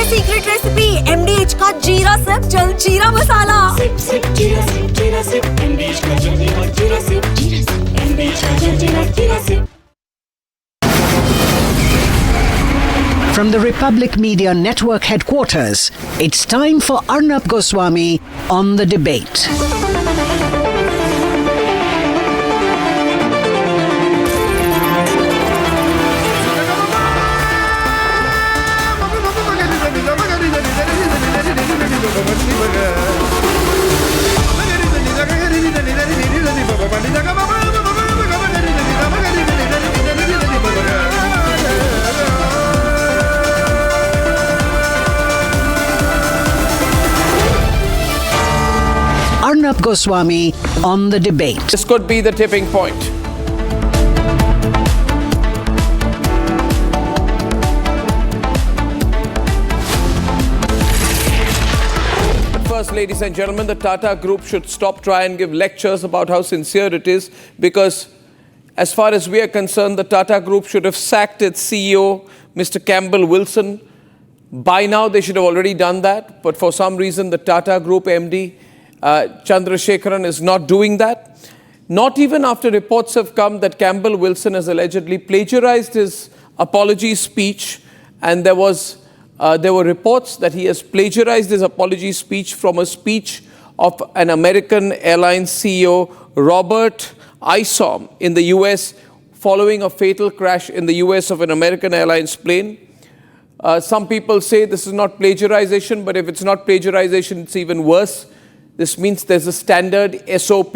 Secret recipe MDH का जीरा SIP जल जीरा मसाला। सिप सिप जीरा सिप MDH का जल जीरा सिप MDH का जल जीरा SIP. From the Republic Media Network headquarters, it's time for Arnab Goswami on the debate. Arnab Goswami on the debate. This could be the tipping point. First, ladies and gentlemen, the Tata Group should stop trying and give lectures about how sincere it is, because as far as we are concerned, the Tata Group should have sacked its CEO, Mr. Campbell Wilson. By now, they should have already done that, but for some reason, the Tata Group MD, Chandrasekaran, is not doing that. Not even after reports have come that Campbell Wilson has allegedly plagiarized his apology speech, and there were reports that he has plagiarized his apology speech from a speech of an American airlines CEO, Robert Isom, in the US, following a fatal crash in the US of an American airlines plane. Some people say this is not plagiarization, but if it's not plagiarization, it's even worse. This means there's a standard SOP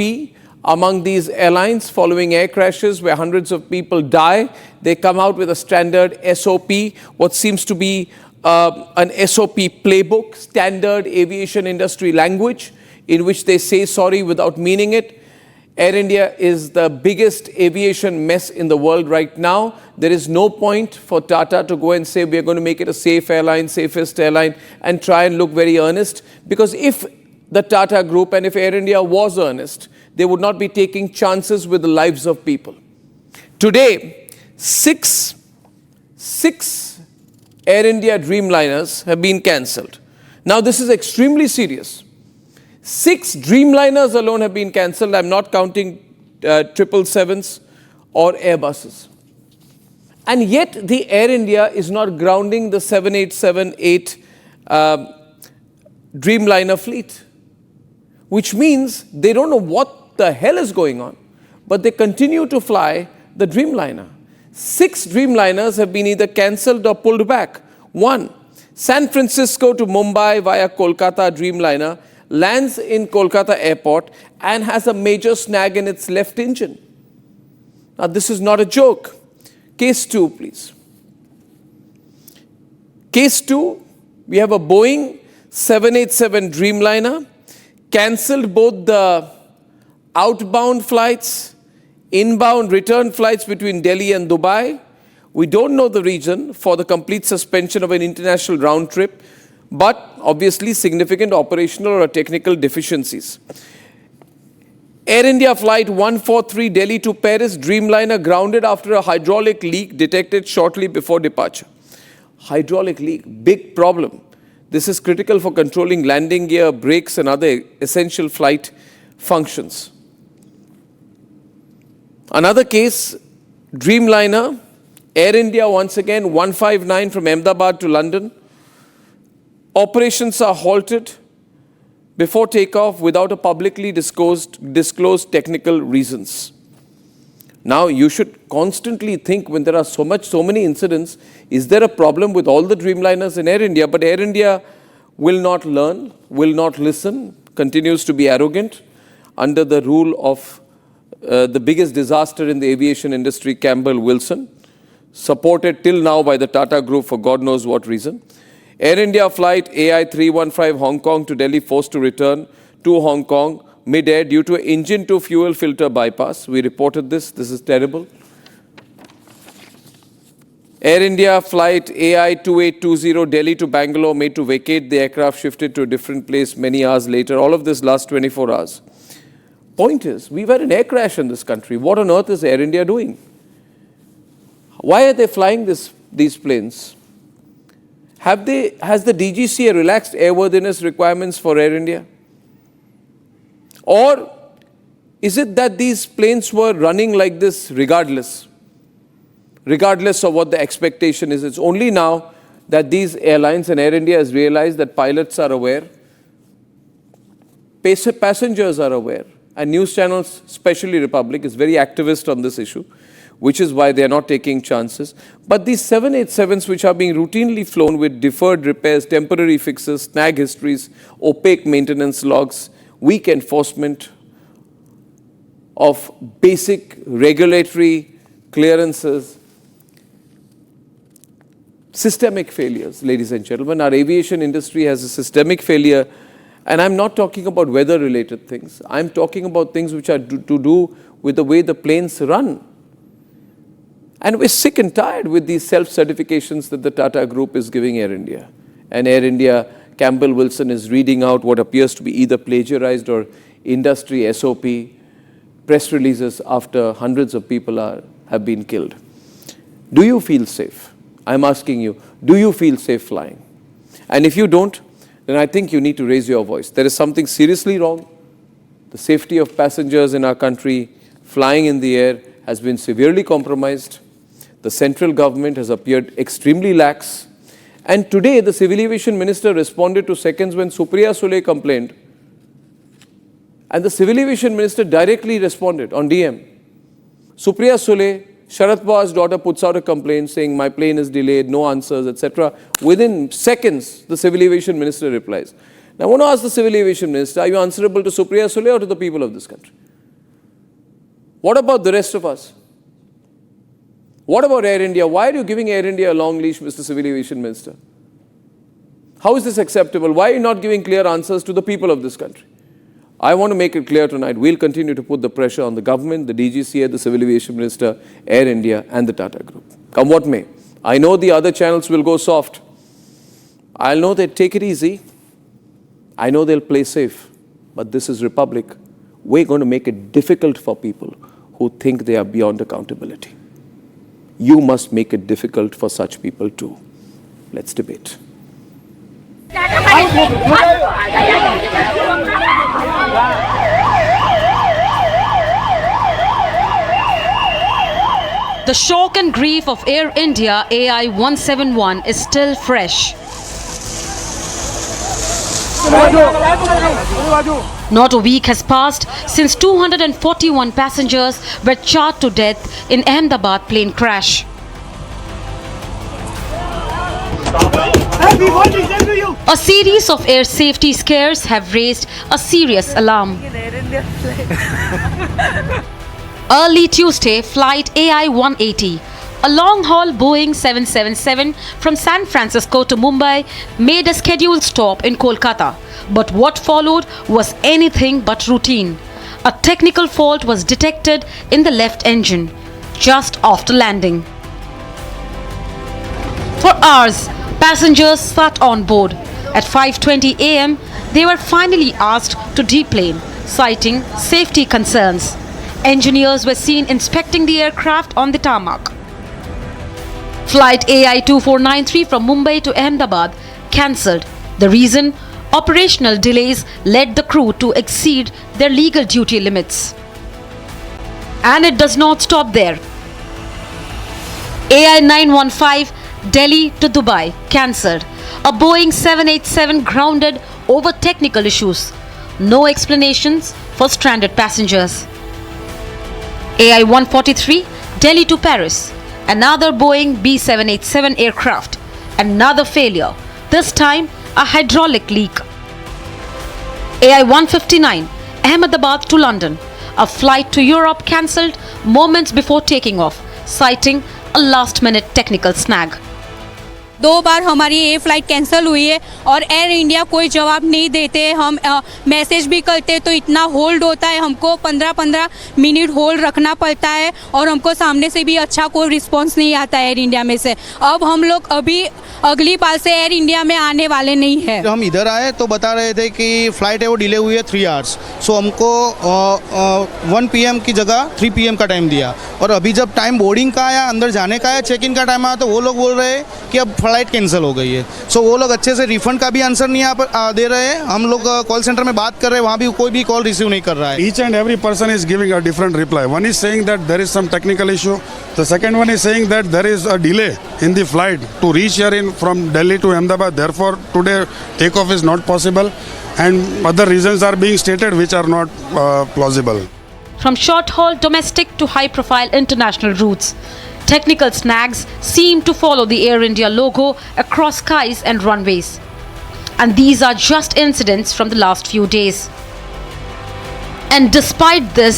among these airlines following air crashes where hundreds of people die. They come out with a standard SOP, what seems to be an SOP playbook, standard aviation industry language, in which they say sorry without meaning it. Air India is the biggest aviation mess in the world right now. There is no point for Tata to go and say we are going to make it a safe airline, safest airline, and try and look very earnest. Because if the Tata Group and if Air India was earnest, they would not be taking chances with the lives of people. Today, six Air India Dreamliners have been cancelled. Now, this is extremely serious. 6 Dreamliners alone have been cancelled. I'm not counting 777s or Airbuses. And yet, the Air India is not grounding the 787-8 Dreamliner fleet, which means they don't know what the hell is going on, but they continue to fly the Dreamliner. 6 Dreamliners have been either cancelled or pulled back. 1, San Francisco to Mumbai via Kolkata Dreamliner lands in Kolkata airport and has a major snag in its left engine. Now, this is not a joke. Case 2, please. Case 2, we have a Boeing 787 Dreamliner, cancelled both the outbound flights, inbound return flights between Delhi and Dubai. We don't know the reason for the complete suspension of an international round trip, but obviously significant operational or technical deficiencies. Air India flight 143 Delhi to Paris Dreamliner grounded after a hydraulic leak detected shortly before departure. Hydraulic leak, big problem. This is critical for controlling landing gear, brakes, and other essential flight functions. Another case, Dreamliner, Air India once again, 159 from Ahmedabad to London. Operations are halted before takeoff without a publicly disclosed technical reasons. Now, you should constantly think when there are so many incidents, is there a problem with all the Dreamliners in Air India? But Air India will not learn, will not listen, continues to be arrogant under the rule of the biggest disaster in the aviation industry, Campbell Wilson, supported till now by the Tata Group for God knows what reason. Air India flight AI 315 Hong Kong to Delhi forced to return to Hong Kong mid-air due to an engine to fuel filter bypass. We reported this. This is terrible. Air India flight AI 2820 Delhi to Bangalore made to vacate. The aircraft shifted to a different place many hours later. All of this last 24 hours. Point is, we've had an air crash in this country. What on earth is Air India doing? Why are they flying these planes? has the DGCA relaxed airworthiness requirements for Air India? Or is it that these planes were running like this regardless of what the expectation is? It's only now that these airlines and Air India has realized that pilots are aware, passengers are aware, and news channels, especially Republic, is very activist on this issue, which is why they are not taking chances. But these 787s, which are being routinely flown with deferred repairs, temporary fixes, snag histories, opaque maintenance logs, weak enforcement of basic regulatory clearances, systemic failures, ladies and gentlemen. Our aviation industry has a systemic failure, and I'm not talking about weather-related things. I'm talking about things which are to do with the way the planes run. And we're sick and tired with these self-certifications that the Tata Group is giving Air India. And Air India, Campbell Wilson is reading out what appears to be either plagiarized or industry SOP press releases after hundreds of people have been killed. Do you feel safe? I'm asking you, do you feel safe flying? And if you don't, then I think you need to raise your voice. There is something seriously wrong. The safety of passengers in our country flying in the air has been severely compromised. The central government has appeared extremely lax. And today, the Civil Aviation Minister responded to seconds when Supriya Sule complained. And the Civil Aviation Minister directly responded on DM. Supriya Sule, Sharad Pawar's daughter, puts out a complaint saying, my plane is delayed, no answers, etc. Within seconds, the Civil Aviation Minister replies. Now, I want to ask the Civil Aviation Minister, are you answerable to Supriya Sule or to the people of this country? What about the rest of us? What about Air India? Why are you giving Air India a long leash, Mr. Civil Aviation Minister? How is this acceptable? Why are you not giving clear answers to the people of this country? I want to make it clear tonight, we'll continue to put the pressure on the government, the DGCA, the Civil Aviation Minister, Air India and the Tata Group. Come what may. I know the other channels will go soft. I know they'll take it easy. I know they'll play safe. But this is Republic. We're going to make it difficult for people who think they are beyond accountability. You must make it difficult for such people too. Let's debate. The shock and grief of Air India AI 171 is still fresh. Not a week has passed since 241 passengers were charred to death in Ahmedabad plane crash. A series of air safety scares have raised a serious alarm. Early Tuesday, flight AI 180, a long-haul Boeing 777 from San Francisco to Mumbai, made a scheduled stop in Kolkata. But what followed was anything but routine. A technical fault was detected in the left engine just after landing. For hours, passengers sat on board. At 5:20 a.m., they were finally asked to deplane, citing safety concerns. Engineers were seen inspecting the aircraft on the tarmac. Flight AI 2493 from Mumbai to Ahmedabad cancelled. The reason? Operational delays led the crew to exceed their legal duty limits. And it does not stop there. AI 915 Delhi to Dubai cancelled. A Boeing 787 grounded over technical issues. No explanations for stranded passengers. AI 143 Delhi to Paris. Another Boeing B787 aircraft. Another failure. This time a hydraulic leak. AI 159 Ahmedabad to London. A flight to Europe cancelled moments before taking off, citing a last-minute technical snag. 2 बार हमारी ये flight cancel हुई है और air India कोई जवाब नहीं देते। हम मैसेज भी करते तो इतना होल्ड होता है, हमको 15-15 मिनट होल्ड रखना पड़ता है और हमको सामने से भी अच्छा कोई रिस्पांस नहीं आता है एयर इंडिया में से। अब हम लोग अभी अगली बार से एयर इंडिया में आने वाले नहीं है। हम इधर आए तो बता रहे थे कि फ़्लाइट है वो डिले हुई है 3 आवर्स। सो हमको 1 PM की जगह 3 PM का टाइम दिया और अभी जब टाइम बोर्डिंग का आया, अंदर जाने का है, चेक इन का टाइम आया तो वो लोग बोल रहे हैं कि अब फ्लाइट कैंसिल हो गई है। सो वो लोग अच्छे से रिफंड का भी आंसर नहीं दे रहे हैं। हम लोग कॉल सेंटर में बात कर रहे हैं, वहाँ भी कोई भी कॉल रिसीव नहीं कर रहा है। Each and every person is giving a different reply. One is saying that there is some technical issue. The second one is saying that there is a delay in the flight to reach here from Delhi to Ahmedabad. Therefore, today takeoff is not possible, and other reasons are being stated which are not plausible. From short-haul domestic to high-profile international routes, technical snags seem to follow the Air India logo across skies and runways. And these are just incidents from the last few days. And despite this,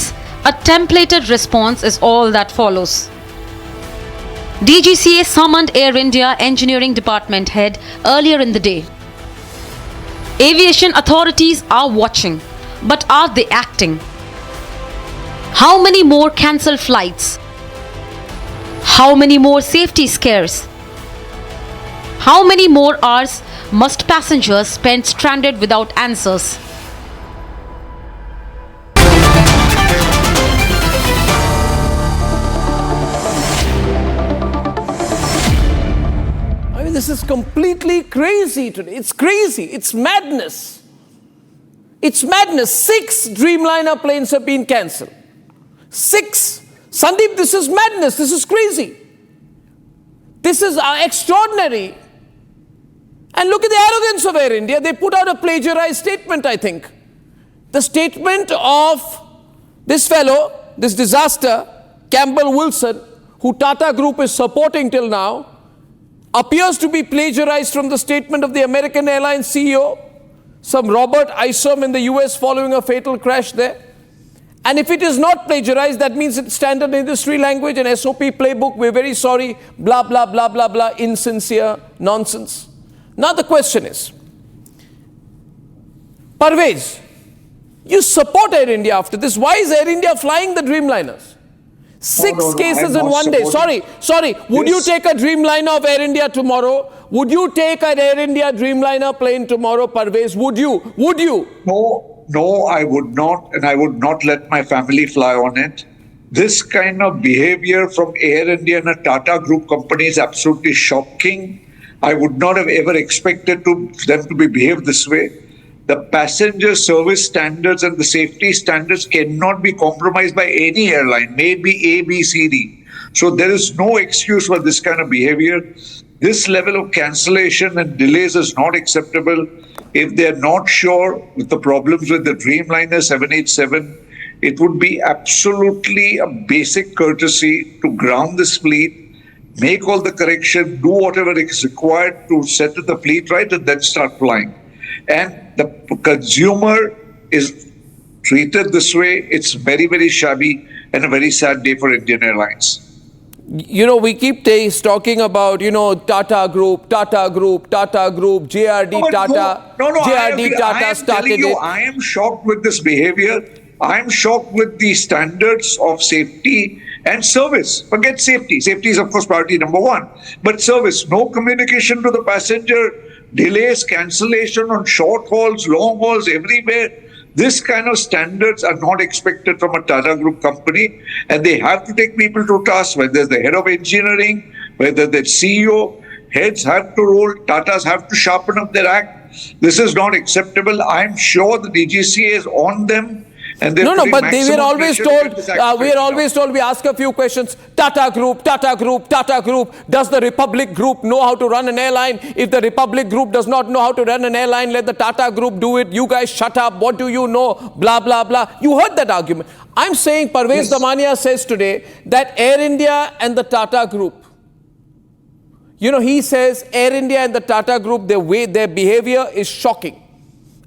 a templated response is all that follows. DGCA summoned Air India Engineering Department head earlier in the day. Aviation authorities are watching, but are they acting? How many more cancelled flights? How many more safety scares? How many more hours must passengers spend stranded without answers? I mean, this is completely crazy today. It's crazy. It's madness. It's madness. 6 Dreamliner planes have been cancelled. 6. Sandeep, this is madness. This is crazy. This is extraordinary. And look at the arrogance of Air India. They put out a plagiarized statement, I think. The statement of this fellow, this disaster, Campbell Wilson, who Tata Group is supporting till now, appears to be plagiarized from the statement of the American Airlines CEO, some Robert Isom in the US following a fatal crash there. And if it is not plagiarized, that means it's standard industry language, an SOP playbook, we're very sorry, blah, blah, blah, blah, blah, insincere nonsense. Now the question is, Parvez, you support Air India after this. Why is Air India flying the Dreamliners? 6 cases in one day. Sorry. Would you take a Dreamliner of Air India tomorrow? Would you take an Air India Dreamliner plane tomorrow, Parvez? Would you? No, I would not, and I would not let my family fly on it. This kind of behavior from Air India and a Tata Group company is absolutely shocking. I would not have ever expected them to be behaved this way. The passenger service standards and the safety standards cannot be compromised by any airline, maybe A, B, C, D. So there is no excuse for this kind of behavior. This level of cancellation and delays is not acceptable. If they are not sure with the problems with the Dreamliner 787, it would be absolutely a basic courtesy to ground this fleet, make all the correction, do whatever is required to set the fleet right, and then start flying. And the consumer is treated this way. It's very, very shabby and a very sad day for Indian Airlines. You know, we keep talking about, Tata Group, JRD Tata. No, JRD Tata I am started telling you, it. I am shocked with this behavior. I am shocked with the standards of safety and service. Forget safety. Safety is, of course, priority number 1. But service, no communication to the passenger, delays, cancellation on short hauls, long hauls, everywhere. This kind of standards are not expected from a Tata Group company, and they have to take people to task, whether it's the head of engineering, whether the CEO, heads have to roll, Tatas have to sharpen up their act. This is not acceptable. I'm sure the DGCA is on them. And No, but we are always told, we ask a few questions. Tata Group. Does the Republic Group know how to run an airline? If the Republic Group does not know how to run an airline, let the Tata Group do it. You guys shut up. What do you know? Blah, blah, blah. You heard that argument. I'm saying Parvez Damania says today that Air India and the Tata Group, he says Air India and the Tata Group, their behavior is shocking.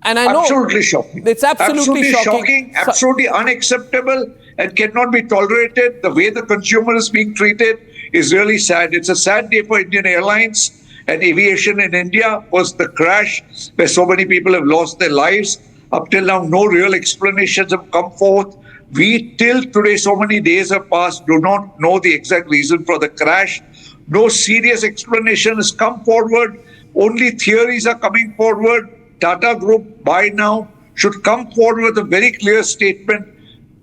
And I know absolutely shocking. It's absolutely shocking, absolutely unacceptable, and cannot be tolerated. The way the consumer is being treated is really sad. It's a sad day for Indian Airlines and aviation in India. Was the crash where so many people have lost their lives. Up till now, no real explanations have come forth. We, till today, so many days have passed, do not know the exact reason for the crash. No serious explanation has come forward. Only theories are coming forward. Tata Group by now should come forward with a very clear statement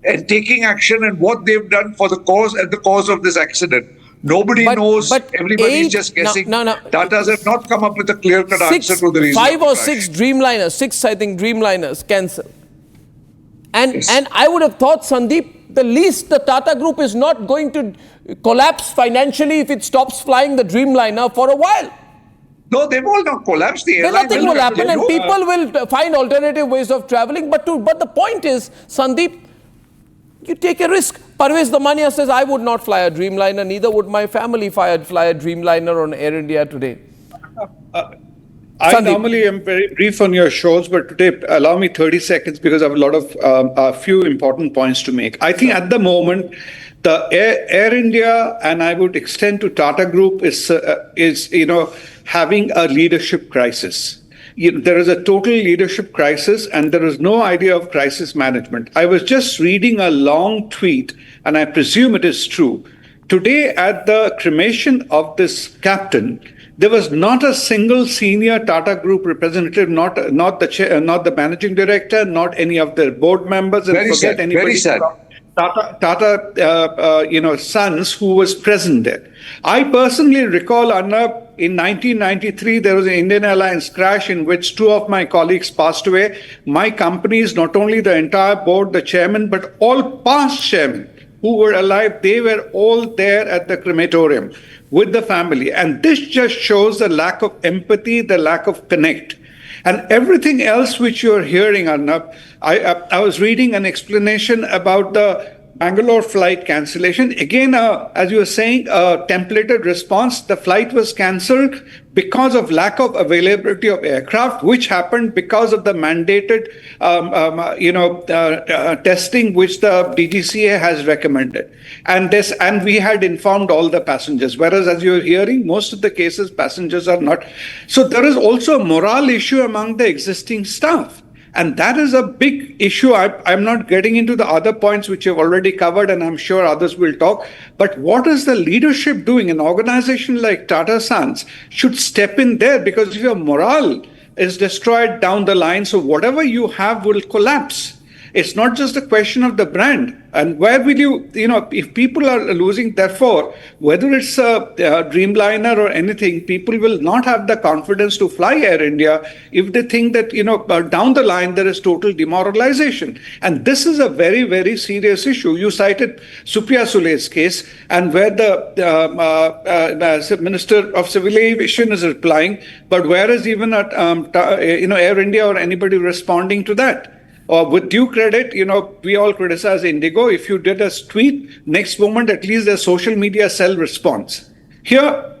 and taking action and what they've done for the cause of this accident. Nobody knows. Everybody's just guessing. No. Tatas have not come up with a clear-cut answer to the reason. 5 or 6 Dreamliners, 6 I think Dreamliners cancel. And I would have thought, Sandeep, the least the Tata Group is not going to collapse financially if it stops flying the Dreamliner for a while. No, they will not collapse. The Then nothing will happen and people will find alternative ways of traveling. But the point is, Sandeep, you take a risk. Parvez Damania says, I would not fly a Dreamliner, neither would my family fly a Dreamliner on Air India today. I normally am very brief on your shows, but today allow me 30 seconds because I have a lot of a few important points to make. I think at the moment, the Air India, and I would extend to Tata Group, is having a leadership crisis. There is a total leadership crisis and there is no idea of crisis management. I was just reading a long tweet, and I presume it is true. Today, at the cremation of this captain, there was not a single senior Tata Group representative, not the managing director, not any of their board members, and forget anybody from Tata sons who was present there. I personally recall, Arnab, in 1993, there was an Indian Airlines crash in which 2 of my colleagues passed away. My companies, not only the entire board, the chairman, but all past chairmen who were alive, they were all there at the crematorium with the family. And this just shows the lack of empathy, the lack of connect. And everything else which you're hearing, Arnab, I was reading an explanation about the Bangalore flight cancellation. Again, as you were saying, a templated response. The flight was cancelled because of lack of availability of aircraft, which happened because of the mandated, testing which the DGCA has recommended. And we had informed all the passengers. Whereas, as you're hearing, most of the cases, passengers are not. So there is also a morale issue among the existing staff. And that is a big issue. I'm not getting into the other points which you've already covered, and I'm sure others will talk. But what is the leadership doing? An organization like Tata Sons should step in there, because if your morale is destroyed down the line, so whatever you have will collapse. It's not just a question of the brand. And where will if people are losing, therefore, whether it's a Dreamliner or anything, people will not have the confidence to fly Air India if they think that, down the line there is total demoralization. And this is a very, very serious issue. You cited Supriya Sule's case, and where the Minister of Civil Aviation is replying, but where is even Air India or anybody responding to that? With due credit, we all criticize Indigo. If you did a tweet, next moment, at least the social media cell response. Here,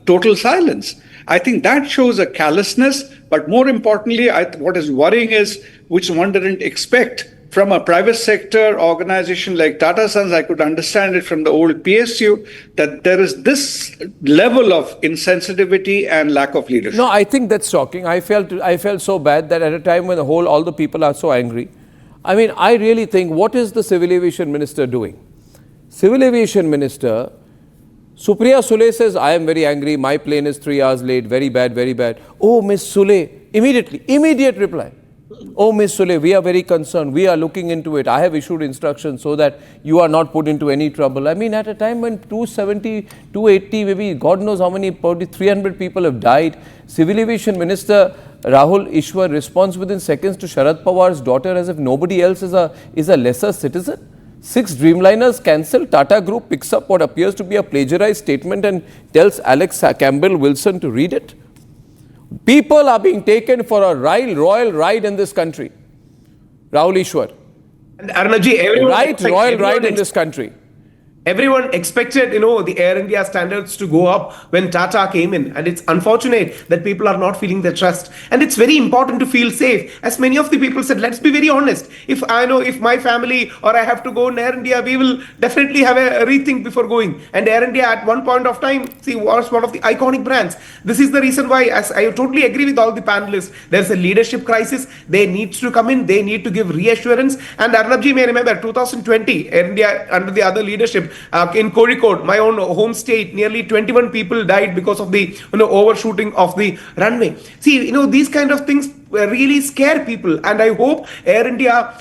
total silence. I think that shows a callousness, but more importantly, what is worrying is, which one didn't expect, from a private sector organization like Tata Sons, I could understand it from the old PSU, that there is this level of insensitivity and lack of leadership. No, I think that's shocking. I felt so bad that at a time when all the people are so angry. I mean, I really think, what is the Civil Aviation Minister doing? Civil Aviation Minister, Supriya Sule says, I am very angry, my plane is 3 hours late, very bad, very bad. Oh, Miss Sule, immediate reply. Oh, Ms. Sule, we are very concerned. We are looking into it. I have issued instructions so that you are not put into any trouble. I mean, at a time when 270, 280, maybe God knows how many, probably 300 people have died, Civil Aviation Minister Rahul Ishwar responds within seconds to Sharad Pawar's daughter as if nobody else is a lesser citizen. 6 Dreamliners cancelled. Tata Group picks up what appears to be a plagiarized statement and tells Alex Campbell Wilson to read it. People are being taken for a royal ride in this country. Rahul Ishwar. And Arnabji, royal ride in this country. Everyone expected, the Air India standards to go up when Tata came in. And it's unfortunate that people are not feeling the trust. And it's very important to feel safe. As many of the people said, let's be very honest. If my family or I have to go in Air India, we will definitely have a rethink before going. And Air India at one point of time, was one of the iconic brands. This is the reason why, as I totally agree with all the panelists, there's a leadership crisis. They need to come in. They need to give reassurance. And Arnabji may remember 2020, Air India under the other leadership, in Kozhikode, my own home state, nearly 21 people died because of the overshooting of the runway. See, these kind of things really scare people, and I hope Air India,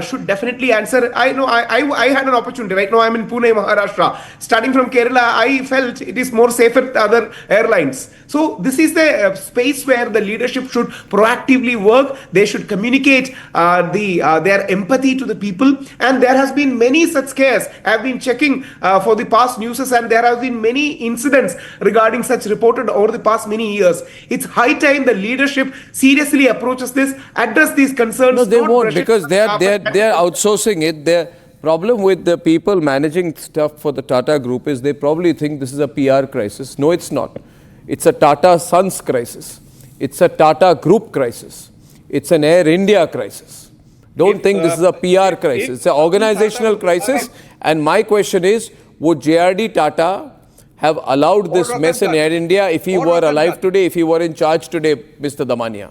should definitely answer. I had an opportunity. Right now, I'm in Pune, Maharashtra. Starting from Kerala, I felt it is more safer than other airlines. So this is the space where the leadership should proactively work. They should communicate their empathy to the people. And there has been many such scares. I've been checking for the past news, and there have been many incidents regarding such reported over the past many years. It's high time the leadership seriously approaches this, address these concerns. No, they won't, because they're outsourcing it. Their problem with the people managing stuff for the Tata Group is they probably think this is a PR crisis. No, it's not. It's a Tata Sons crisis. It's a Tata Group crisis. It's an Air India crisis. Don't think this is a PR crisis. It's an organizational crisis. And my question is, would JRD Tata have allowed this mess in Air India if he were alive today, if he were in charge today, Mr. Damania?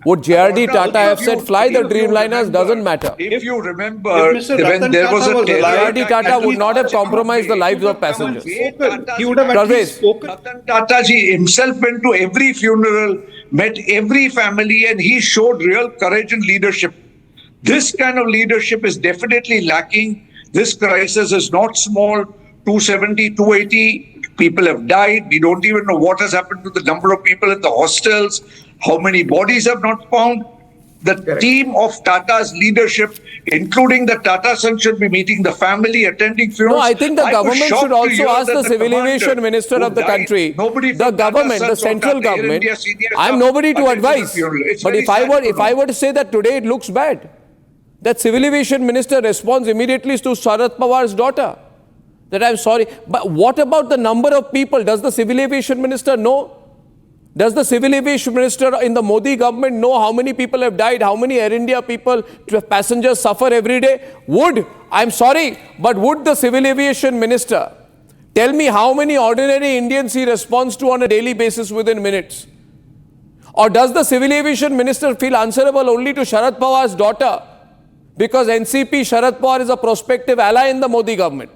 Would JRD Tata have said, fly the Dreamliners, doesn't matter? If you remember, when there was a JRD Tata would not have compromised the lives of passengers. He would have at least spoken. Ratan Tata ji himself went to every funeral, met every family, and he showed real courage and leadership. This kind of leadership is definitely lacking. This crisis is not small. 270, 280 people have died. We don't even know what has happened to the number of people in the hostels. How many bodies have not found? The team of Tata's leadership, including the Tata Sons, should be meeting the family, attending funerals. No, I think the government should also ask the civil aviation minister of the country, the government, the central government. I'm nobody to advise. But if I were to say that today it looks bad, that civil aviation minister responds immediately to Sharad Pawar's daughter. That I'm sorry. But what about the number of people? Does the civil aviation minister know? Does the civil aviation minister in the Modi government know how many people have died, how many Air India people, passengers suffer every day? I'm sorry, but would the civil aviation minister tell me how many ordinary Indians he responds to on a daily basis within minutes? Or does the civil aviation minister feel answerable only to Sharad Pawar's daughter? Because NCP Sharad Pawar is a prospective ally in the Modi government.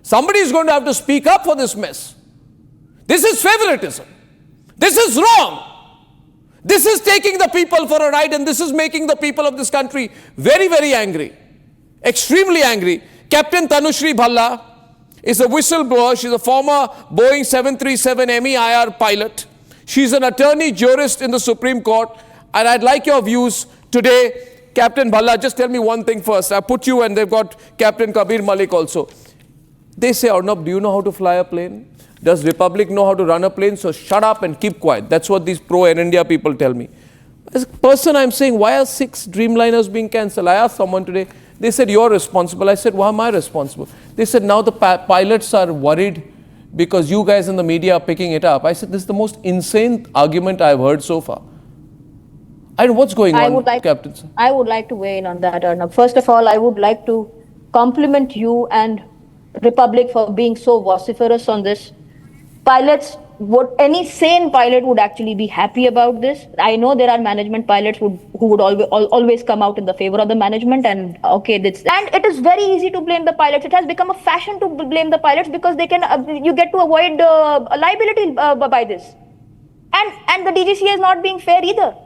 Somebody is going to have to speak up for this mess. This is favoritism. This is wrong. This is taking the people for a ride, and this is making the people of this country very, very angry. Extremely angry. Captain Tanushree Bhalla is a whistleblower. She's a former Boeing 737 MEIR pilot. She's an attorney jurist in the Supreme Court. And I'd like your views today. Captain Bhalla, just tell me one thing first. I put you, and they've got Captain Kabir Malik also. They say, Arnab, do you know how to fly a plane? Does Republic know how to run a plane? So shut up and keep quiet. That's what these pro-Air India people tell me. As a person, I'm saying, why are 6 Dreamliners being cancelled? I asked someone today. They said, you're responsible. I said, why am I responsible? They said, now the pilots are worried because you guys in the media are picking it up. I said, this is the most insane argument I've heard so far. And what's going on, Captain? I would like to weigh in on that, Arnab. First of all, I would like to compliment you and Republic for being so vociferous on this. Pilots, any sane pilot would actually be happy about this. I know there are management pilots who would always come out in the favor of the management, and and it is very easy to blame the pilots. It has become a fashion to blame the pilots because they can you get to avoid liability by this, and the DGCA is not being fair either.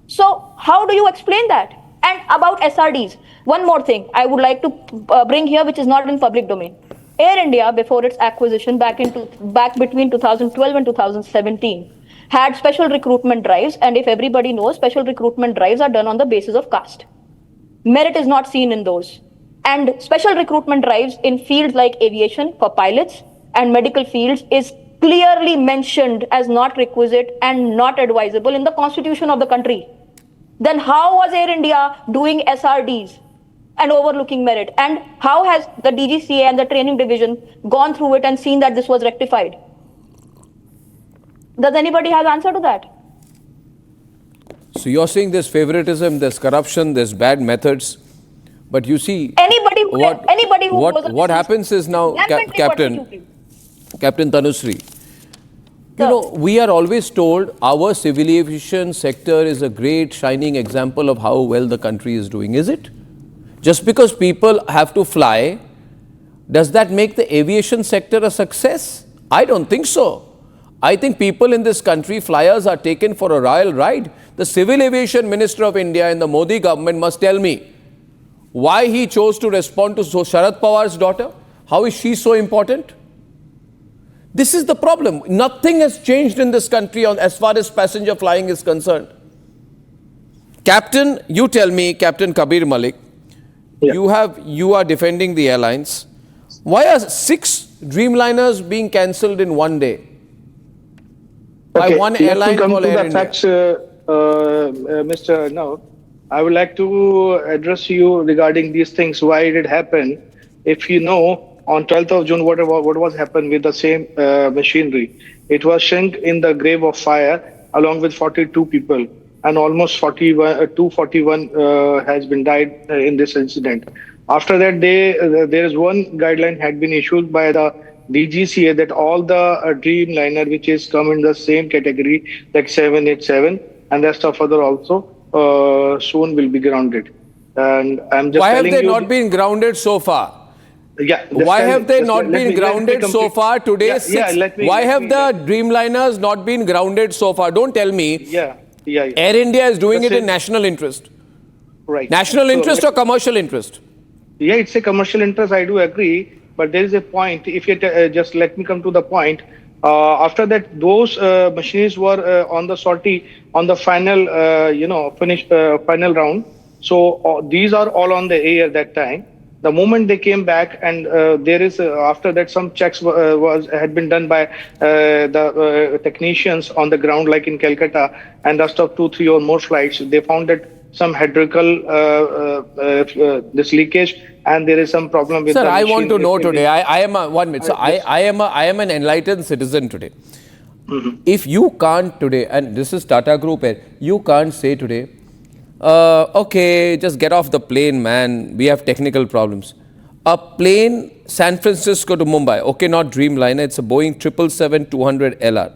So how do you explain that? And about SRDs, one more thing I would like to bring here, which is not in public domain. Air India, before its acquisition back between 2012 and 2017, had special recruitment drives, and if everybody knows, special recruitment drives are done on the basis of caste. Merit is not seen in those. And special recruitment drives in fields like aviation for pilots and medical fields is clearly mentioned as not requisite and not advisable in the constitution of the country. Then how was Air India doing SRDs and overlooking merit? And how has the DGCA and the training division gone through it and seen that this was rectified? Does anybody have answer to that? So you're saying there's favoritism, there's corruption, there's bad methods, but you see, what happens is now, Captain Tanushree, you know, we are always told our civil aviation sector is a great shining example of how well the country is doing. Is it? Just because people have to fly, does that make the aviation sector a success? I don't think so. I think people in this country, flyers, are taken for a royal ride. The Civil Aviation Minister of India in the Modi government must tell me why he chose to respond to Sharad Pawar's daughter. How is she so important? This is the problem. Nothing has changed in this country as far as passenger flying is concerned. Captain, you tell me, Captain Kabir Malik, you are defending the airlines. Why are 6 Dreamliners being cancelled in one day? By one airline called Air India. Facts, Mr. No, I would like to address you regarding these things. Why did it happen? If you know, on 12th of June, what was happened with the same machinery? It was sunk in the grave of fire along with 42 people, and almost 241 has been died in this incident. After that, there is one guideline had been issued by the DGCA that all the Dreamliner which is come in the same category like 787 and rest of other also soon will be grounded. And I'm just why have they not been grounded so far? Why have they not been grounded so far? Today, why have the Dreamliners not been grounded so far? Don't tell me. Air India is doing it in national interest. Right. National interest or commercial interest? Yeah, it's a commercial interest. I do agree. But there is a point. If you just let me come to the point. After that, those machines were on the sortie on the final, final round. So these are all on the air that time. The moment they came back, and there is after that some checks had been done by the technicians on the ground, like in Calcutta, and rest of 2, 3 or more flights, they found that some hydraulical this leakage, and there is some problem with. Sir, I want to know today. I am a 1 minute. So I am an enlightened citizen today. If you can't today, and this is Tata Group, you can't say today, okay, just get off the plane, man. We have technical problems. A plane, San Francisco to Mumbai, okay, not Dreamliner, it's a Boeing 777-200 LR,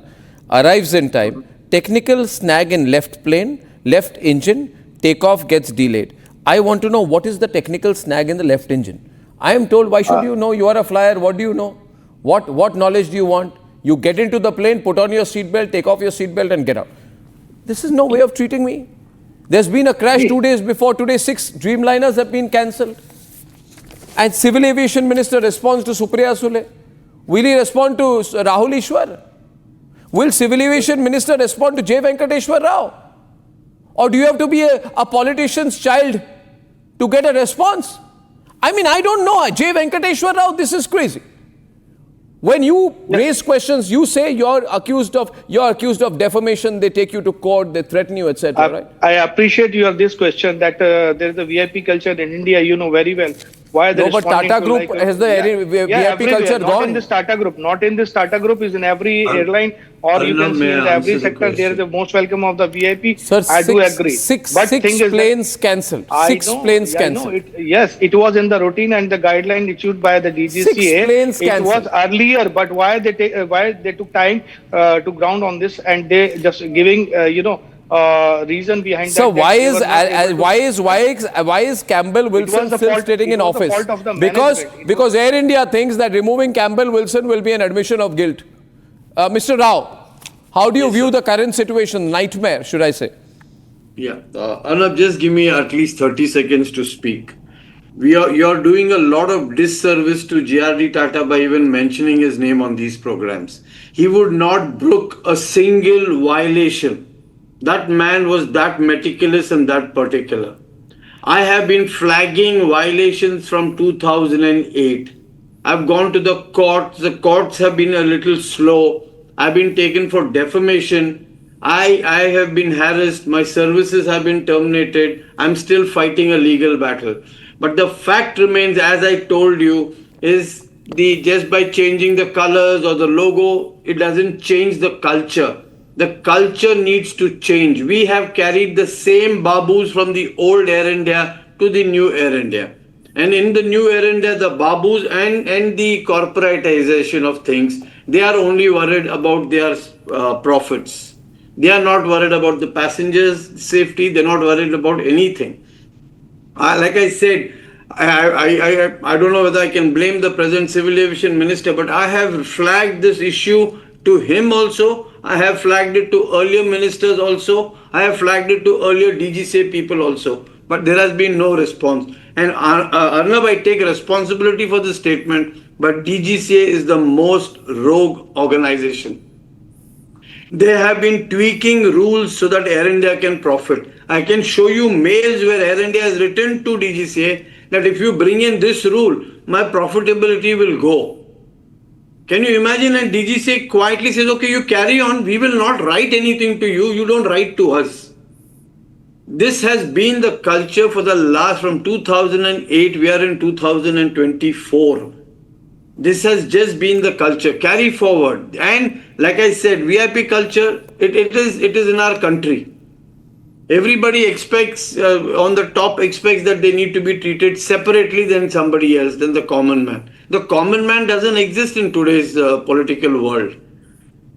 arrives in time, technical snag in left plane, left engine, takeoff gets delayed. I want to know what is the technical snag in the left engine. I am told, why should you know? You are a flyer, what do you know? What knowledge do you want? You get into the plane, put on your seatbelt, take off your seatbelt and get out. This is no way of treating me. There's been a crash 2 days before. Today, 6 Dreamliners have been cancelled. And Civil Aviation Minister responds to Supriya Sule. Will he respond to Rahul Ishwar? Will Civil Aviation Minister respond to J. Venkateshwar Rao? Or do you have to be a politician's child to get a response? I mean, I don't know. J. Venkateshwar Rao, this is crazy. When you raise questions, you say you're accused of defamation. They take you to court. They threaten you, etc. Right? I appreciate this question that there is a VIP culture in India. You know very well. Why no, but Tata Group has the VIP culture gone? Not in this Tata Group. Not in this Tata Group. Is in every airline, or you can see in every sector. There is the most welcome of the VIP. Sir, I do agree. Six planes cancelled. 6 planes cancelled. Yes, it was in the routine and the guideline issued by the DGCA. 6 planes cancelled. It was earlier, but why they took time to ground on this, and they just giving reason behind so that. So why is Campbell Wilson still sitting in office? Because Air India thinks that removing Campbell Wilson will be an admission of guilt. Mr. Rao, how do you view the current situation? Nightmare, should I say? Yeah, Arnab, just give me at least 30 seconds to speak. You're doing a lot of disservice to JRD Tata by even mentioning his name on these programs. He would not brook a single violation. That man was that meticulous and that particular. I have been flagging violations from 2008. I've gone to the courts. The courts have been a little slow. I've been taken for defamation. I have been harassed. My services have been terminated. I'm still fighting a legal battle. But the fact remains, as I told you, is just by changing the colors or the logo, it doesn't change the culture. The culture needs to change. We have carried the same babus from the old Air India to the new Air India. And in the new Air India, the babus and the corporatization of things, they are only worried about their profits. They are not worried about the passengers' safety. They're not worried about anything. Like I said, I don't know whether I can blame the present Civil Aviation Minister, but I have flagged this issue to him also. I have flagged it to earlier ministers also. I have flagged it to earlier DGCA people also. But there has been no response. And Arnab, I take responsibility for the statement, but DGCA is the most rogue organization. They have been tweaking rules so that Air India can profit. I can show you mails where Air India has written to DGCA that if you bring in this rule, my profitability will go. Can you imagine? And DGCA quietly says, okay, you carry on. We will not write anything to you. You don't write to us. This has been the culture for the last, from 2008, we are in 2024. This has just been the culture. Carry forward. And like I said, VIP culture, it is in our country. Everybody expects, on the top expects that they need to be treated separately than somebody else, than the common man. The common man doesn't exist in today's political world.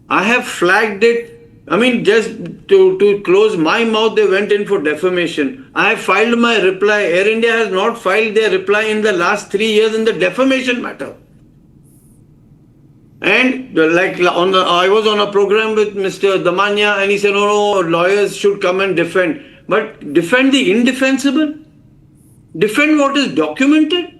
I have flagged it. I mean, just to close my mouth, they went in for defamation. I have filed my reply. Air India has not filed their reply in the last 3 years in the defamation matter. And like I was on a program with Mr. Damania and he said, no, lawyers should come and defend. But defend the indefensible? Defend what is documented?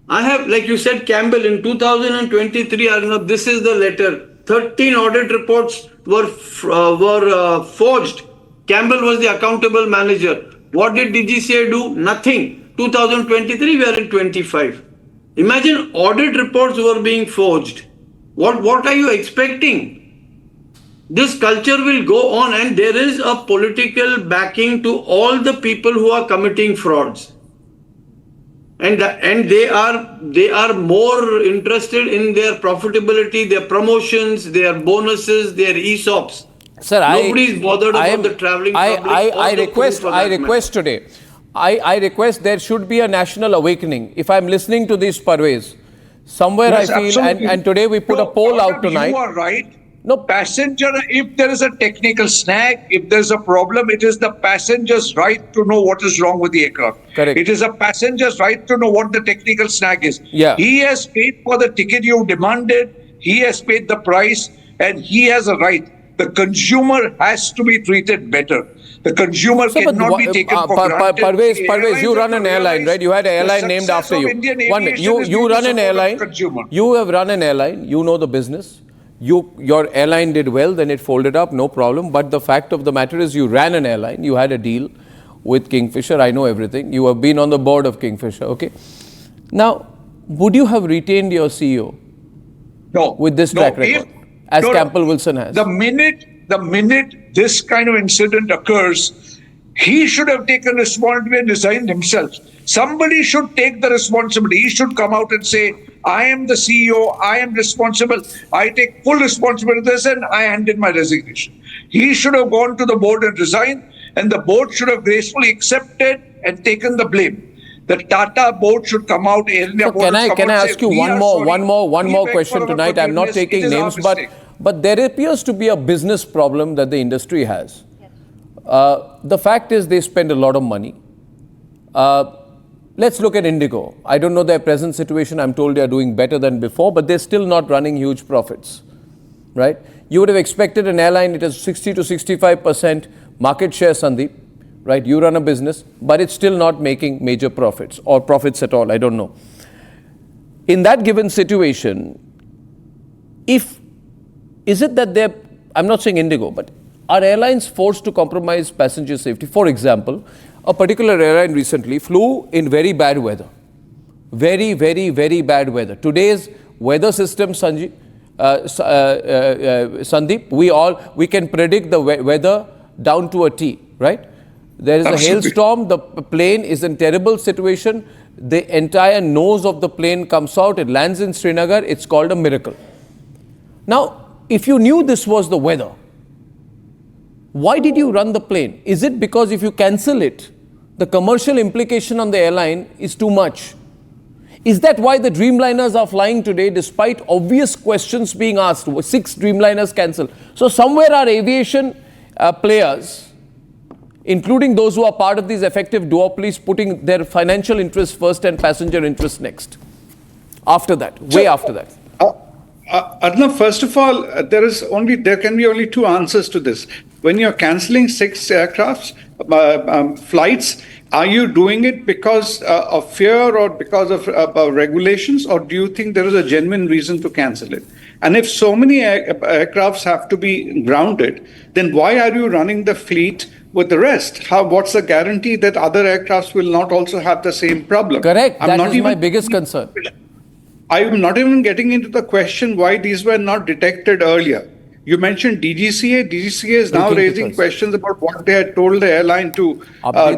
I have, like you said, Campbell, in 2023, Arnab, this is the letter. 13 audit reports were forged. Campbell was the accountable manager. What did DGCA do? Nothing. 2023, we are in 25. Imagine audit reports were being forged. What are you expecting? This culture will go on, and there is a political backing to all the people who are committing frauds. And they are more interested in their profitability, their promotions, their bonuses, their ESOPs. Sir, nobody is bothered about the traveling public. I request there should be a national awakening. If I'm listening to this, Parvez, somewhere yes, I feel, and today we put a poll out tonight. You are right. No, passenger, if there is a technical snag, if there's a problem, it is the passenger's right to know what is wrong with the aircraft. Correct. It is a passenger's right to know what the technical snag is. Yeah. He has paid for the ticket you demanded. He has paid the price and he has a right. The consumer has to be treated better. The consumer cannot be taken for granted. Parvez, you run an airline, right? You had an airline named after you. 1 minute. You run an airline. You have run an airline. You know the business. Your airline did well, then it folded up, no problem. But the fact of the matter is you ran an airline. You had a deal with Kingfisher. I know everything. You have been on the board of Kingfisher, okay? Now, would you have retained your CEO? No. With this track record, as Campbell Wilson has? The minute this kind of incident occurs, he should have taken responsibility and resigned himself. Somebody should take the responsibility. He should come out and say, I am the CEO, I am responsible, I take full responsibility for this and I hand in my resignation. He should have gone to the board and resigned, and the board should have gracefully accepted and taken the blame. The Tata board should come out. Air India board can I ask you one more question tonight? I'm not taking names, but there appears to be a business problem that the industry has. The fact is they spend a lot of money. Let's look at Indigo. I don't know their present situation. I'm told they are doing better than before, but they're still not running huge profits, right? You would have expected an airline, it has 60 to 65% market share, Sandeep, right? You run a business, but it's still not making major profits or profits at all. I don't know. In that given situation, is it that I'm not saying Indigo, but are airlines forced to compromise passenger safety? For example, a particular airline recently flew in very bad weather. Very, very, very bad weather. Today's weather system, Sandeep, we can predict the weather down to a T, right? There is a hailstorm, the plane is in terrible situation, the entire nose of the plane comes out, it lands in Srinagar, it's called a miracle. Now, if you knew this was the weather, why did you run the plane? Is it because if you cancel it, the commercial implication on the airline is too much? Is that why the Dreamliners are flying today despite obvious questions being asked? 6 Dreamliners cancelled. So somewhere our aviation players, including those who are part of these effective duopolies, putting their financial interests first and passenger interests next. After that, way after that. Arnab, first of all, there can be only two answers to this. When you're canceling 6 aircrafts, flights, are you doing it because of fear or because of regulations, or do you think there is a genuine reason to cancel it? And if so many aircrafts have to be grounded, then why are you running the fleet with the rest? What's the guarantee that other aircrafts will not also have the same problem? Correct. That is my biggest concern. I'm not even getting into the question why these were not detected earlier. You mentioned DGCA. DGCA is now raising questions about what they had told the airline to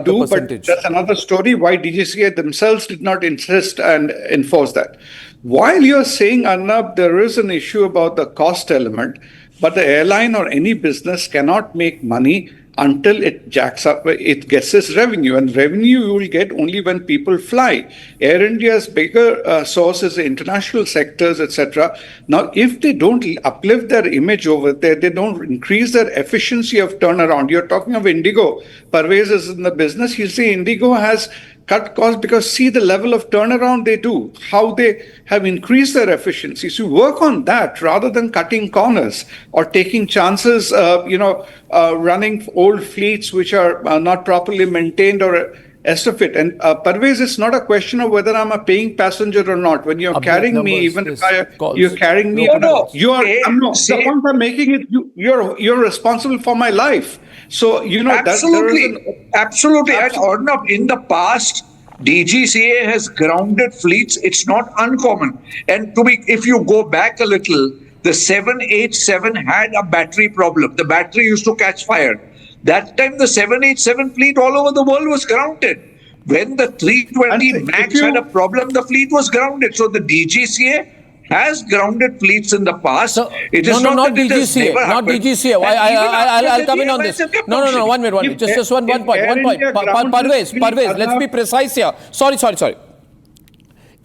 do, but that's another story why DGCA themselves did not insist and enforce that. While you're saying, Arnab, there is an issue about the cost element, but the airline or any business cannot make money until it jacks up, it gets its revenue. And revenue you will get only when people fly. Air India's bigger source is the international sectors, etc. Now, if they don't uplift their image over there, they don't increase their efficiency of turnaround. You're talking of Indigo. Parvez is in the business. He'll say Indigo has cut costs because see the level of turnaround they do, how they have increased their efficiency. So work on that rather than cutting corners or taking chances, running old fleets which are not properly maintained or rest of it. And Parvez, it's not a question of whether I'm a paying passenger or not. When you're carrying me, even if you're carrying me, the point I'm making is you're responsible for my life. So, absolutely. And Arnab, in the past, DGCA has grounded fleets. It's not uncommon. And if you go back a little, the 787 had a battery problem. The battery used to catch fire. That time, the 787 fleet all over the world was grounded. When the 320 MAX had a problem, the fleet was grounded. So the DGCA has grounded fleets in the past. So, it is not DGCA. Not DGCA. I'll come in on this. No. 1 minute. Just one point. Parvez, let's be precise here. Sorry.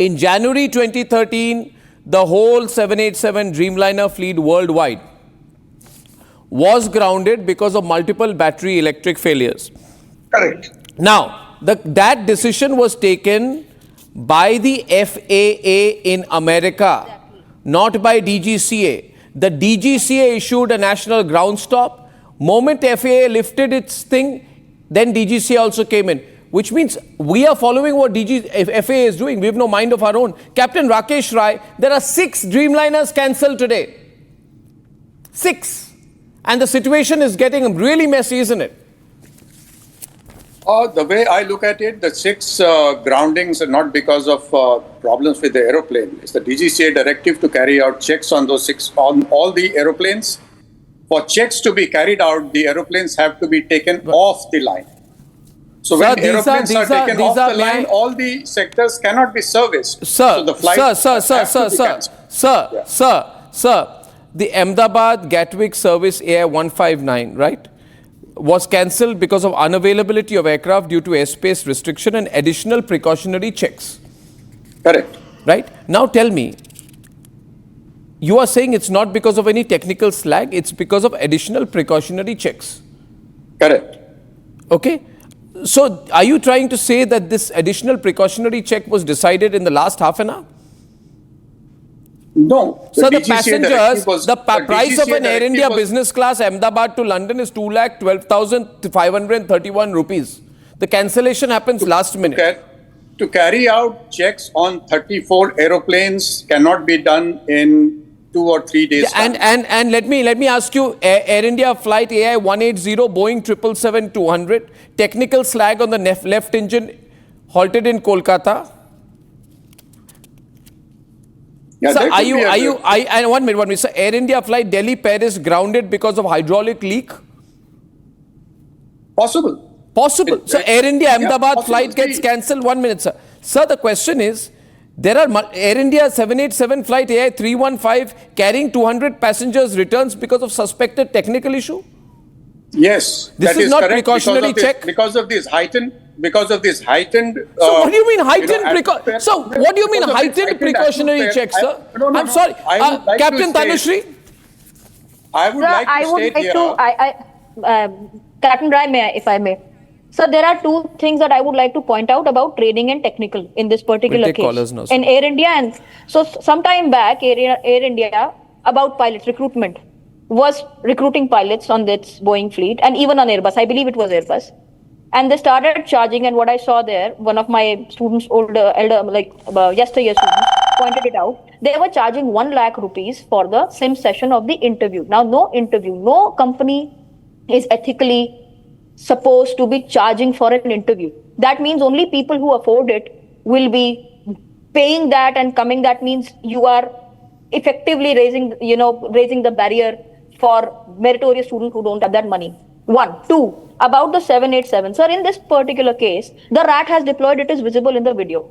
In January 2013, the whole 787 Dreamliner fleet worldwide was grounded because of multiple battery electric failures. Correct. Now, that decision was taken by the FAA in America, not by DGCA. The DGCA issued a national ground stop. Moment FAA lifted its thing, then DGCA also came in, which means we are following what FAA is doing. We have no mind of our own. Captain Rakesh Rai, there are 6 Dreamliners cancelled today. 6. And the situation is getting really messy, isn't it? The way I look at it, the 6 groundings are not because of problems with the aeroplane. It's the DGCA directive to carry out checks on those 6, on all the aeroplanes. For checks to be carried out, the aeroplanes have to be taken off the line. So when aeroplanes are taken off the line, all the sectors cannot be serviced. So the flight Sir, the Ahmedabad Gatwick service Air 159, right, was cancelled because of unavailability of aircraft due to airspace restriction and additional precautionary checks. Correct. Right? Now tell me, you are saying it's not because of any technical slag, it's because of additional precautionary checks. Correct. Okay. So are you trying to say that this additional precautionary check was decided in the last half an hour? No. So the passengers, the price of an Air India business class Ahmedabad to London is 2,12,531 rupees. The cancellation happens last minute. To carry out checks on 34 aeroplanes cannot be done in 2 or 3 days. And let me ask you, Air India flight AI 180 Boeing 777-200, technical slag on the left engine halted in Kolkata. Yeah, so one minute. So Air India flight Delhi-Paris grounded because of hydraulic leak? Possible. So Air India Ahmedabad flight gets cancelled. 1 minute, sir. Sir, the question is, there are Air India 787 flight AI 315 carrying 200 passengers returns because of suspected technical issue? Yes. This is not precautionary check? Because of this heightened. So what do you mean heightened precautionary check, sir? No, I'm sorry. Like Captain Tanushree? Captain Rai, if I may. So there are two things that I would like to point out about training and technical in this particular We'll take case. callers now, sir. In Air India, and so some time back, Air India about pilots recruitment was recruiting pilots on this Boeing fleet and even on Airbus. I believe it was Airbus. And they started charging, and what I saw there, one of my students, yesteryear students, pointed it out. They were charging 1 lakh rupees for the sim session of the interview. Now, no company is ethically supposed to be charging for an interview. That means only people who afford it will be paying that and coming. That means you are effectively raising the barrier for meritorious students who don't have that money. 1. 2. About the 787. Sir, in this particular case, the rat has deployed. It is visible in the video.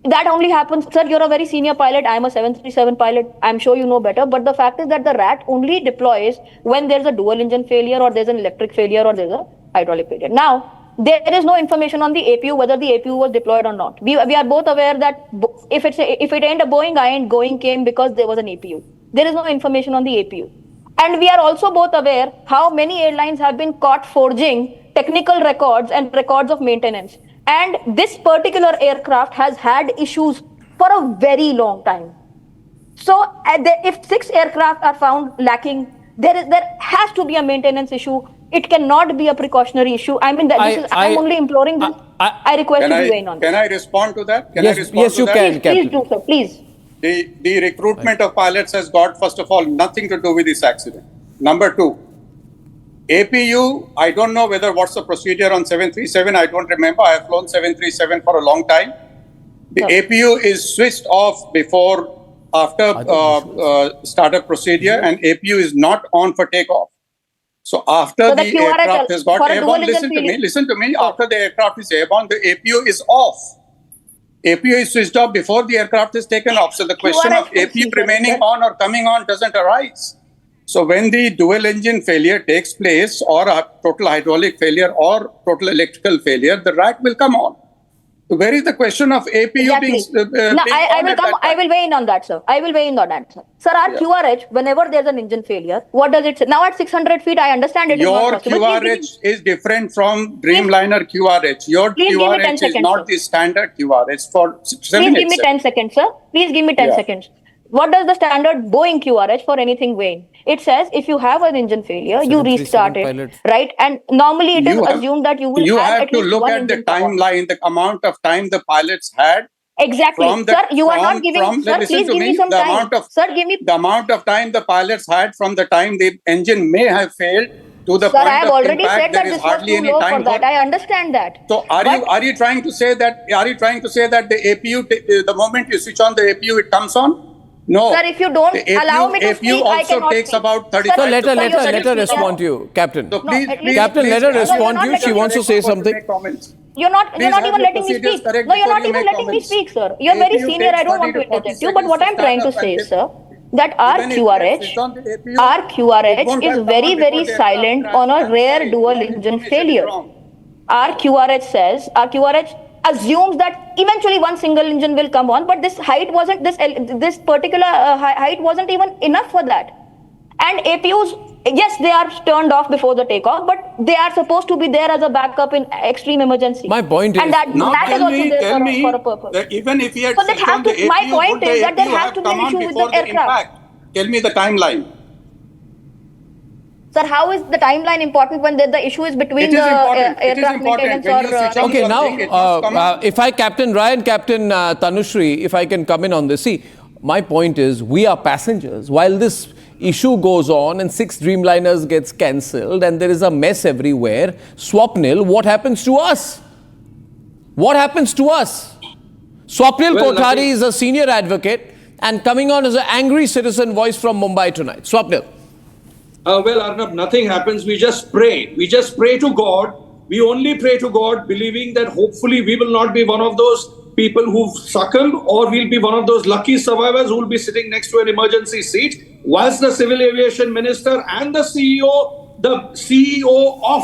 That only happens, sir, you're a very senior pilot. I'm a 737 pilot. I'm sure you know better. But the fact is that the rat only deploys when there's a dual engine failure or there's an electric failure or there's a hydraulic failure. Now, there is no information on the APU, whether the APU was deployed or not. We are both aware that if it ain't a Boeing, I ain't going came because there was an APU. There is no information on the APU. And we are also both aware how many airlines have been caught forging technical records and records of maintenance. And this particular aircraft has had issues for a very long time. So if 6 aircraft are found lacking, there has to be a maintenance issue. It cannot be a precautionary issue. I mean, I'm only imploring this. I request you to weigh in on this. Can I respond to that? Yes, you can, Please do so, please. The recruitment of pilots has got, first of all, nothing to do with this accident. Number 2, APU, I don't know what's the procedure on 737. I don't remember. I have flown 737 for a long time. The APU is switched off after startup procedure, and APU is not on for takeoff. So after the aircraft has got airborne, listen to me. After the aircraft is airborne, the APU is off. APU is switched off before the aircraft is taken off. So the question of APU remaining on or coming on doesn't arise. So when the dual engine failure takes place, or a total hydraulic failure or total electrical failure, the rat will come on. So where is the question of APU being I will weigh in on that, sir. Sir, our QRH, whenever there's an engine failure, what does it say? Now at 600 feet, I understand it is not possible. Your QRH is different from Dreamliner QRH. Your QRH is not the standard QRH for 787. Please give me 10 seconds, sir. Please give me 10 seconds. What does the standard Boeing QRH for anything weigh? It says if you have an engine failure, you restart it, right? And normally it is assumed that you will have at least look at the timeline, the amount of time the pilots had. Exactly. Sir, you are not giving, sir, please give me some time. The amount of time the pilots had from the time the engine may have failed to the point I have of already impact, said that this was too low for that. I understand that. So are you trying to say that the APU, the moment you switch on the APU, it comes on? No. Sir, if you don't allow me to speak, I cannot takes speak. about 35 So let her respond to you, Captain. So please, Captain, let her respond to you. She wants to say something. You're not even letting me speak. No, you're not even letting me speak, sir. You're very senior. I don't want to interject you. But what I'm trying to say is, sir, that our QRH is very, very silent on a rare dual engine failure. Our QRH assumes that eventually one single engine will come on, but this height wasn't, this particular height wasn't even enough for that. And APUs, yes, they are turned off before the takeoff, but they are supposed to be there as a backup in extreme emergency. My point is, and that is also there for a purpose. That even if he had so that has to, my point is that there has to be an issue with the aircraft. Tell me the timeline. Sir, how is the timeline important when the issue is between the aircraft maintenance or... Okay, now, if I, Captain Ryan, Captain Tanushree, if I can come in on this. See, my point is, we are passengers. While this issue goes on and 6 Dreamliners gets cancelled and there is a mess everywhere, Swapnil, what happens to us? What happens to us? Swapnil Kothari is a senior advocate and coming on as an angry citizen voice from Mumbai tonight. Swapnil. Well, Arnab, nothing happens. We just pray. We just pray to God. We only pray to God, believing that hopefully we will not be one of those people who've succumbed, or we'll be one of those lucky survivors who will be sitting next to an emergency seat, whilst the civil aviation minister and the CEO of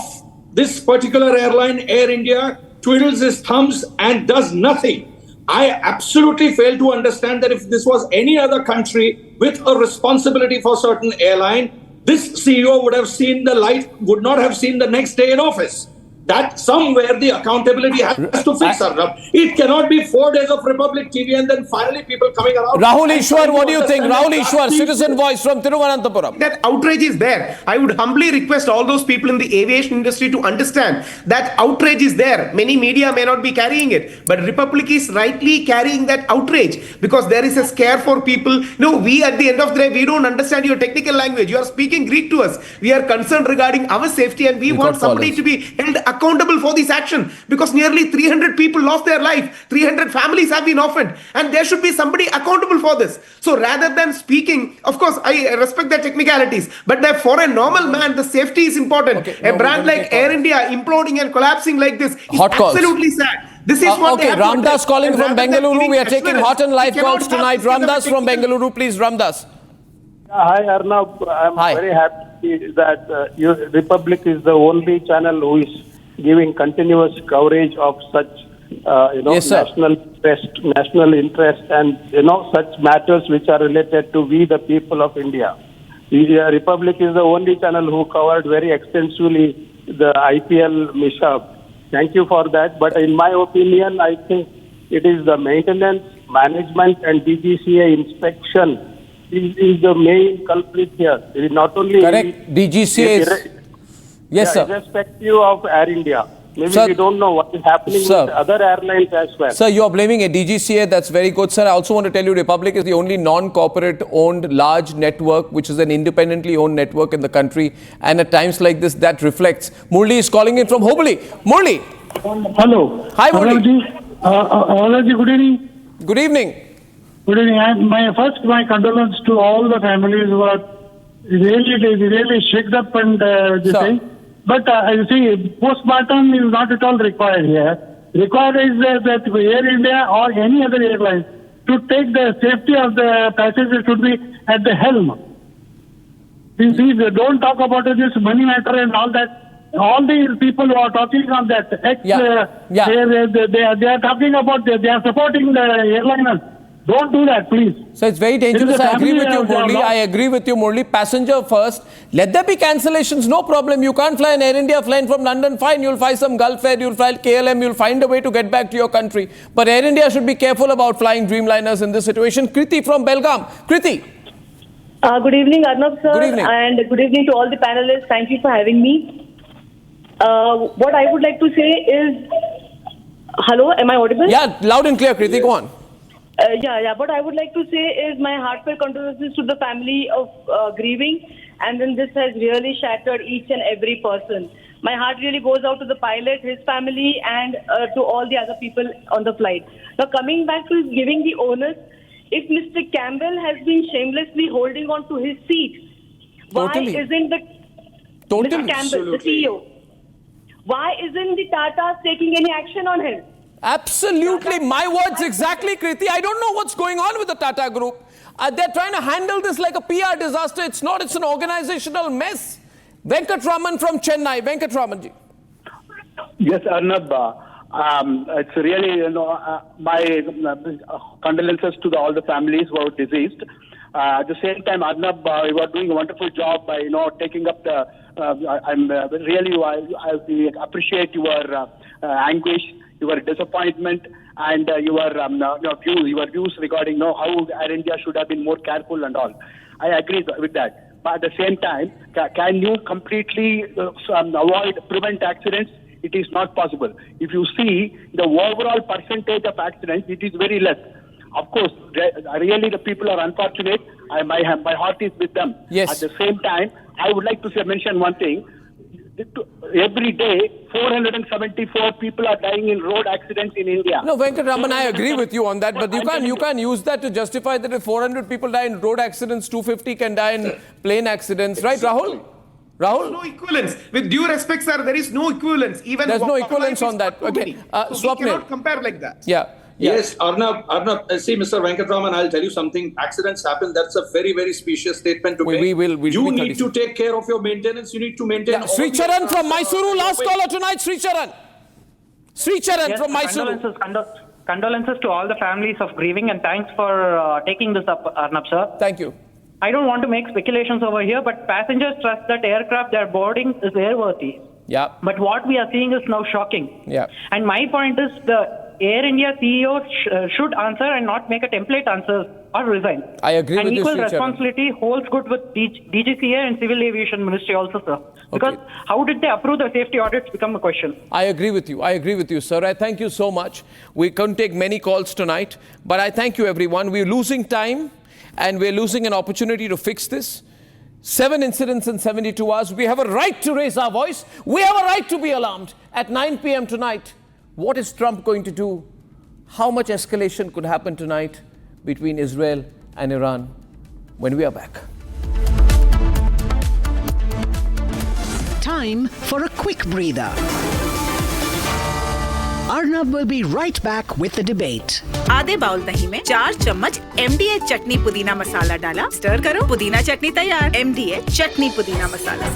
this particular airline, Air India, twiddles his thumbs and does nothing. I absolutely fail to understand that if this was any other country with a responsibility for certain airline, this CEO would have seen the light, would not have seen the next day in office. That somewhere the accountability has to fix, Arnab. It cannot be 4 days of Republic TV and then finally people coming around. Rahul Ishwar, what do you think? Rahul Ishwar, Citizen Voice from Thiruvananthapuram. That outrage is there. I would humbly request all those people in the aviation industry to understand that outrage is there. Many media may not be carrying it, but Republic is rightly carrying that outrage because there is a scare for people. No, we at the end of the day, we don't understand your technical language. You are speaking Greek to us. We are concerned regarding our safety and we want somebody to be held accountable for this action because nearly 300 people lost their life. 300 families have been orphaned and there should be somebody accountable for this. So rather than speaking, of course, I respect the technicalities, but for a normal man, the safety is important. A brand like Air India imploding and collapsing like this is absolutely sad. This is what okay, Ramdas calling from Bengaluru. We are taking hot and live calls tonight. Ramdas from Bengaluru, please, Ramdas. Hi, Arnab. I'm very happy that Republic is the only channel who is giving continuous coverage of such, national interest, and such matters which are related to we the people of India. The Republic is the only channel who covered very extensively the IPL mishap. Thank you for that. But in my opinion, I think it is the maintenance, management, and DGCA inspection is the main culprit here. It is not only correct. DGCA is yes, sir. Irrespective of Air India. Maybe we don't know what is happening with other airlines as well. Sir, you are blaming a DGCA. That's very good, sir. I also want to tell you Republic is the only non-corporate owned large network, which is an independently owned network in the country. And at times like this, that reflects. Murli is calling in from Hubli. Murli. Hello. Hi, Murli. Good evening. Good evening. Good evening. My condolences to all the families who are really shaken up and this thing. But you see, postmortem is not at all required here. Required is that Air India or any other airline to take the safety of the passengers should be at the helm. You see, they don't talk about this money matter and all that. All the people who are talking on that, they are talking about, they are supporting the airliners. Don't do that, please. So it's very dangerous. I agree with you, Murli. I agree with you, Murli. Passenger first. Let there be cancellations. No problem. You can't fly an Air India flying from London. Fine. You'll fly some Gulf Air. You'll fly KLM. You'll find a way to get back to your country. But Air India should be careful about flying Dreamliners in this situation. Kriti from Belgaum. Kriti. Good evening, Arnab sir. Good evening. And good evening to all the panelists. Thank you for having me. What I would like to say is... Hello, am I audible? Yeah, loud and clear, Kriti. Go on. What I would like to say is my heartfelt condolences to the family of grieving, and then this has really shattered each and every person. My heart really goes out to the pilot, his family, and to all the other people on the flight. Now, coming back to giving the onus, if Mr. Campbell has been shamelessly holding on to his seat, why isn't Mr. Campbell, the CEO, why isn't the Tatas taking any action on him? Absolutely. My words exactly, Kriti. I don't know what's going on with the Tata Group. They're trying to handle this like a PR disaster. It's not. It's an organizational mess. Venkatraman from Chennai. Venkatramanji. Yes, Arnab. It's really, my condolences to all the families who are deceased. At the same time, Arnab, you are doing a wonderful job by, taking up the... I appreciate your anguish, your disappointment, and your views regarding how Air India should have been more careful and all. I agree with that. But at the same time, can you completely prevent accidents? It is not possible. If you see the overall percentage of accidents, it is very less. Of course, really the people are unfortunate. My heart is with them. Yes. At the same time, I would like to mention one thing. Every day, 474 people are dying in road accidents in India. No, Venkatraman, I agree with you on that, but you can't use that to justify that if 400 people die in road accidents, 250 can die in plane accidents, right, Rahul? Rahul? There's no equivalence. With due respect, sir, there is no equivalence. There's no equivalence on that. Okay, Swapnil. We cannot compare like that. Yeah. Yes, Arnab, see, Mr. Venkatraman, I'll tell you something. Accidents happen. That's a very, very specious statement to make. You need to take care of your maintenance. You need to maintain. Sri Charan from Mysuru, last caller tonight, Sri Charan. Sri Charan from Mysuru. Condolences to all the families of grieving, and thanks for taking this up, Arnab sir. Thank you. I don't want to make speculations over here, but passengers trust that aircraft they are boarding is airworthy. Yeah. But what we are seeing is now shocking. Yeah. And my point is the Air India CEO should answer and not make a template answer or resign. I agree with you, equal Sri Charan. responsibility holds good with DGCA and Civil Aviation Ministry also, sir. Because how did they approve the safety audits become a question? I agree with you, sir. I thank you so much. We couldn't take many calls tonight, but I thank you, everyone. We're losing time and we're losing an opportunity to fix this. 7 incidents in 72 hours. We have a right to raise our voice. We have a right to be alarmed. At 9 p.m. tonight, what is Trump going to do? How much escalation could happen tonight between Israel and Iran? When we are back. Time for a quick breather. Arnab will be right back with the debate. आधे bowl दही में 4 चम्मच MDH चटनी पुदीना मसाला डाला, stir करो, पुदीना चटनी तैयार। MDH चटनी पुदीना मसाला।